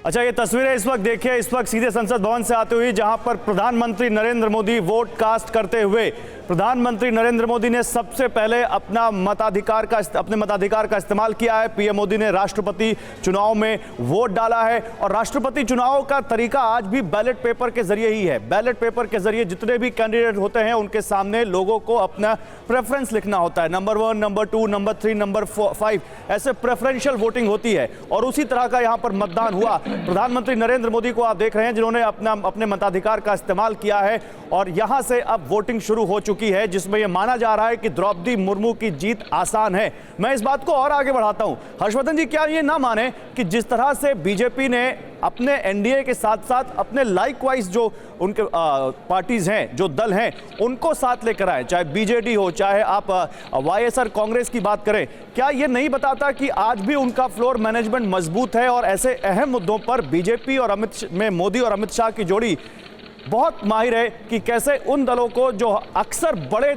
अच्छा, ये तस्वीरें इस वक्त देखिए, इस वक्त सीधे संसद भवन से आते हुए, जहां पर प्रधानमंत्री नरेंद्र मोदी वोट कास्ट करते हुए प्रधानमंत्री नरेंद्र मोदी ने सबसे पहले अपने मताधिकार का इस्तेमाल किया है। पीएम मोदी ने राष्ट्रपति चुनाव में वोट डाला है और राष्ट्रपति चुनाव का तरीका आज भी बैलेट पेपर के जरिए ही है। बैलेट पेपर के जरिए जितने भी कैंडिडेट होते हैं उनके सामने लोगों को अपना प्रेफरेंस लिखना होता है, नंबर 1, नंबर 2, नंबर 3, नंबर 5, ऐसे प्रेफरेंशियल वोटिंग होती है और उसी तरह का यहां पर मतदान हुआ। प्रधानमंत्री नरेंद्र मोदी को आप देख रहे हैं जिन्होंने अपने मताधिकार का इस्तेमाल किया है और यहां से अब वोटिंग शुरू हो चुकी है, जिसमें यह माना जा रहा है कि द्रौपदी मुर्मू की जीत आसान है। मैं इस बात को और आगे बढ़ाता हूं। हर्षवर्धन जी, क्या ये ना माने कि जिस तरह से बीजेपी ने अपने एनडीए के साथ साथ अपने लाइकवाइज जो उनके पार्टीज हैं, जो दल हैं, उनको साथ लेकर आए, चाहे बीजेडी हो, चाहे आप वाईएसआर कांग्रेस की बात करें, क्या ये नहीं बताता कि आज भी उनका फ्लोर मैनेजमेंट मजबूत है और ऐसे अहम मुद्दों पर बीजेपी और मोदी और अमित शाह की जोड़ी बहुत माहिर है कि कैसे उन दलों को जो अक्सर बड़े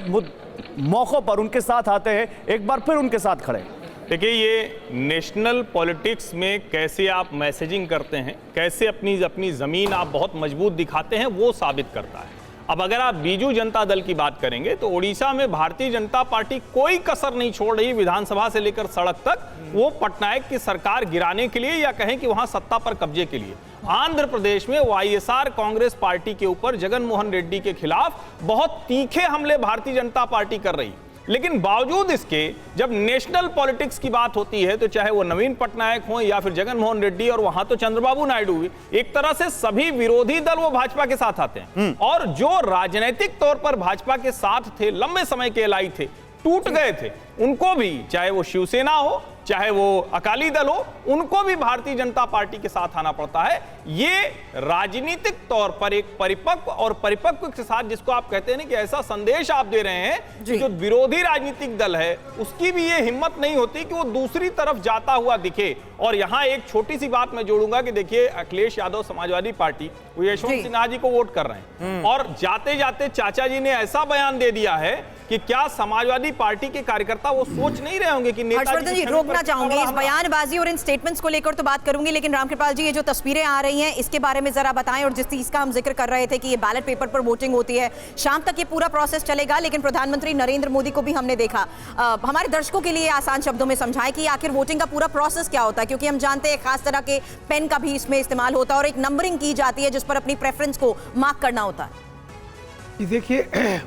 मौकों पर उनके साथ आते हैं, एक बार फिर उनके साथ खड़े। देखिए, ये नेशनल पॉलिटिक्स में कैसे आप मैसेजिंग करते हैं, कैसे अपनी ज़मीन आप बहुत मजबूत दिखाते हैं, वो साबित करता है। अब अगर आप बीजू जनता दल की बात करेंगे तो उड़ीसा में भारतीय जनता पार्टी कोई कसर नहीं छोड़ रही, विधानसभा से लेकर सड़क तक, वो पटनायक की सरकार गिराने के लिए या कहें कि वहां सत्ता पर कब्जे के लिए। आंध्र प्रदेश में वाईएसआर कांग्रेस पार्टी के ऊपर जगन मोहन रेड्डी के खिलाफ बहुत तीखे हमले भारतीय जनता पार्टी कर रही, लेकिन बावजूद इसके जब नेशनल पॉलिटिक्स की बात होती है तो चाहे वो नवीन पटनायक हो या फिर जगन मोहन रेड्डी, और वहां तो चंद्रबाबू नायडू भी, एक तरह से सभी विरोधी दल वो भाजपा के साथ आते हैं और जो राजनीतिक तौर पर भाजपा के साथ थे, लंबे समय के एलाई थे, टूट गए थे, उनको भी, चाहे वो शिवसेना हो चाहे वो अकाली दल हो, उनको भी भारतीय जनता पार्टी के साथ आना पड़ता है। ये राजनीतिक तौर पर एक परिपक्व के साथ, जिसको आप कहते हैं ना कि ऐसा संदेश आप दे रहे हैं कि जो विरोधी राजनीतिक दल है उसकी भी ये हिम्मत नहीं होती कि वो दूसरी तरफ जाता हुआ दिखे। और यहां एक छोटी सी बात मैं जोड़ूंगा कि देखिए, अखिलेश यादव समाजवादी पार्टी, वो यशवंत सिन्हा जी को वोट कर रहे हैं और जाते जाते चाचा जी ने ऐसा बयान दे दिया है कि क्या समाजवादी पार्टी के कार्यकर्ता वो सोच नहीं रहे होंगे कि हर्षवर्धन जी, रोकना चाहूंगी इस बयानबाजी और इन स्टेटमेंट्स को लेकर तो बात करूंगी, लेकिन रामकृपाल जी, ये जो तस्वीरें आ रही हैं इसके बारे में जरा बताएं। और जिस चीज का हम जिक्र कर रहे थे कि ये बैलेट पेपर पर वोटिंग होती है, शाम तक ये पूरा प्रोसेस चलेगा, लेकिन प्रधानमंत्री नरेंद्र मोदी को भी हमने देखा। हमारे दर्शकों के लिए आसान शब्दों में समझाएं कि आखिर वोटिंग का पूरा प्रोसेस क्या होता है, क्योंकि हम जानते हैं खास तरह के पेन का भी इसमें इस्तेमाल होता है और एक नंबरिंग की जाती है जिस पर अपनी प्रेफरेंस को मार्क करना होता है। देखिए,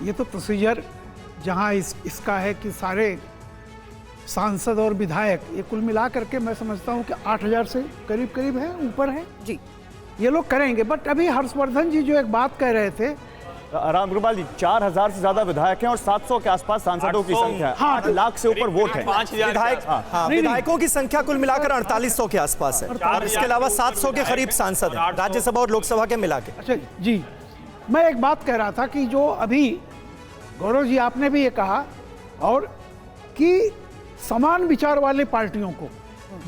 ये तो प्रोसीजर जहां इसका है कि सारे सांसद और विधायक, ये कुल मिला करके मैं समझता हूं कि 8000 से करीब है, ऊपर है जी, ये लोग करेंगे। बट अभी हर्षवर्धन जी जो एक बात कह रहे थे, रामकृपाल जी, 4000 से ज्यादा विधायक हैं और 700 के आसपास सांसदों की संख्या है। 8 लाख से ऊपर वोट है। विधायकों की संख्या कुल मिलाकर 4800 के आसपास है और इसके अलावा 700 के करीब सांसद हैं राज्यसभा और लोकसभा के मिला के। अच्छा जी, मैं एक बात कह रहा था कि जो अभी गौरव जी आपने भी ये कहा, और कि समान विचार वाले पार्टियों को,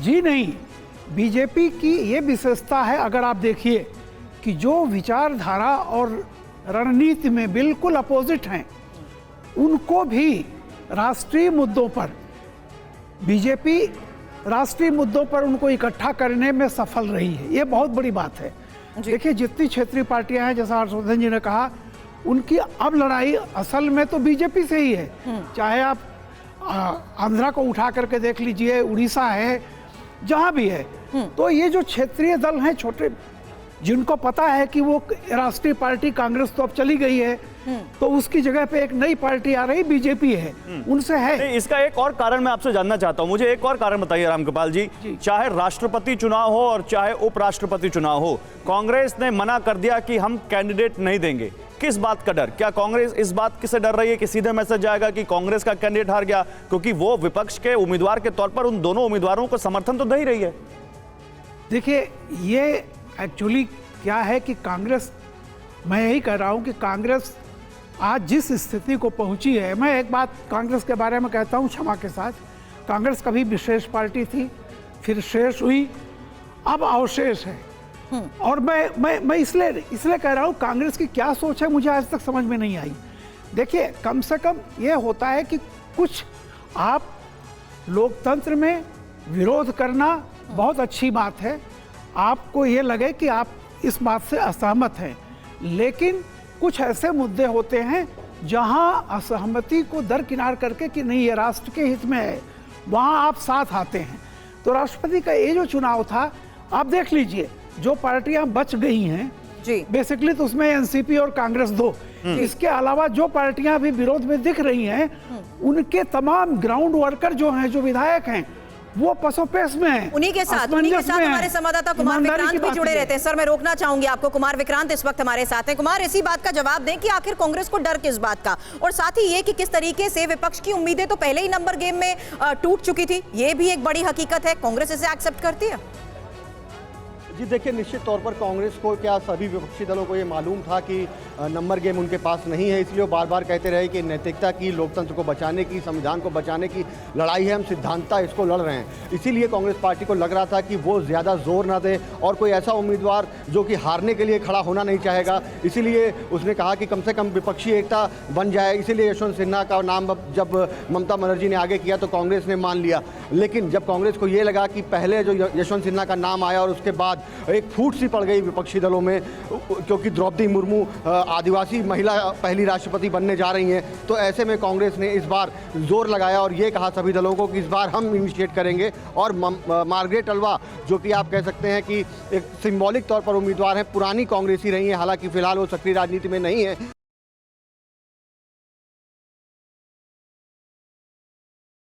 जी नहीं, बीजेपी की ये विशेषता है, अगर आप देखिए कि जो विचारधारा और रणनीति में बिल्कुल अपोजिट हैं, उनको भी राष्ट्रीय मुद्दों पर, बीजेपी राष्ट्रीय मुद्दों पर उनको इकट्ठा करने में सफल रही है। ये बहुत बड़ी बात है। देखिए, जितनी क्षेत्रीय पार्टियां हैं, जैसा हर्षवर्धन जी ने कहा, उनकी अब लड़ाई असल में तो बीजेपी से ही है। चाहे आप आंध्रा को उठा करके देख लीजिए, उड़ीसा है, जहां भी है, तो ये जो क्षेत्रीय दल हैं छोटे, जिनको पता है कि वो राष्ट्रीय पार्टी कांग्रेस तो अब चली गई है, तो उसकी जगह पे एक नई पार्टी आ रही, बीजेपी है, उनसे है। इसका एक और कारण मैं आपसे जानना चाहता हूं, मुझे एक और कारण बताइए रामकृपाल जी। चाहे राष्ट्रपति चुनाव हो और चाहे उपराष्ट्रपति चुनाव हो, कांग्रेस ने मना कर दिया कि हम कैंडिडेट नहीं देंगे। किस बात का डर? क्या कांग्रेस इस बात से डर रही है कि सीधे मैसेज जाएगा कि कांग्रेस का कैंडिडेट हार गया, क्योंकि वो विपक्ष के उम्मीदवार के तौर पर उन दोनों उम्मीदवारों को समर्थन तो दे ही रही है? देखिए, ये एक्चुअली क्या है कि कांग्रेस, मैं यही कह रहा हूं कि कांग्रेस आज जिस स्थिति को पहुंची है, मैं एक बात कांग्रेस के बारे में कहता हूं क्षमा के साथ, कांग्रेस कभी विशेष पार्टी थी, फिर शेष हुई, अब अवशेष है। और मैं इसलिए कह रहा हूं, कांग्रेस की क्या सोच है मुझे आज तक समझ में नहीं आई। देखिए, कम से कम ये होता है कि कुछ आप लोकतंत्र में विरोध करना बहुत अच्छी बात है, आपको ये लगे कि आप इस बात से असहमत हैं, लेकिन कुछ ऐसे मुद्दे होते हैं जहां असहमति को दरकिनार करके कि नहीं ये राष्ट्र के हित में है, वहां आप साथ आते हैं। तो राष्ट्रपति का ये जो चुनाव था, आप देख लीजिए जो पार्टियां बच गई हैं जी बेसिकली तो उसमें एनसीपी और कांग्रेस दो, इसके अलावा जो पार्टियां अभी विरोध में दिख रही हैं उनके तमाम ग्राउंड वर्कर जो हैं, जो विधायक हैं, वो पसोपेश में हैं, उन्हीं के साथ असमंजस में हैं। हमारे संवाददाता कुमार ईमानदारी विक्रांत की भी बात जुड़े कीजिए। रहते हैं। सर, मैं रोकना चाहूंगी आपको। कुमार विक्रांत इस वक्त हमारे साथ हैं। कुमार, इसी बात का जवाब दें कि आखिर कांग्रेस को डर किस बात का, और साथ ही ये कि किस तरीके से विपक्ष की उम्मीदें तो पहले ही नंबर गेम में टूट चुकी थी, ये भी एक बड़ी हकीकत है। कांग्रेस इसे एक्सेप्ट करती है? जी देखिए, निश्चित तौर पर कांग्रेस को क्या सभी विपक्षी दलों को ये मालूम था कि नंबर गेम उनके पास नहीं है, इसलिए वो बार बार कहते रहे कि नैतिकता की, लोकतंत्र को बचाने की, संविधान को बचाने की लड़ाई है, हम सिद्धांतता इसको लड़ रहे हैं। इसीलिए कांग्रेस पार्टी को लग रहा था कि वो ज़्यादा जोर ना दे और कोई ऐसा उम्मीदवार जो कि हारने के लिए खड़ा होना नहीं चाहेगा, इसीलिए उसने कहा कि कम से कम विपक्षी एकता बन जाए। इसीलिए यशवंत सिन्हा का नाम जब ममता बनर्जी ने आगे किया तो कांग्रेस ने मान लिया। लेकिन जब कांग्रेस को ये लगा कि पहले जो यशवंत सिन्हा का नाम आया और उसके बाद एक फूट सी पड़ गई विपक्षी दलों में, क्योंकि द्रौपदी मुर्मू आदिवासी महिला पहली राष्ट्रपति बनने जा रही हैं, तो ऐसे में कांग्रेस ने इस बार जोर लगाया और ये कहा सभी दलों को कि इस बार हम इनिशिएट करेंगे। और मार्गरेट अल्वा, जो कि आप कह सकते हैं कि एक सिंबॉलिक तौर पर उम्मीदवार हैं, पुरानी कांग्रेसी रही हैं, हालांकि फिलहाल वो सक्रिय राजनीति में नहीं है,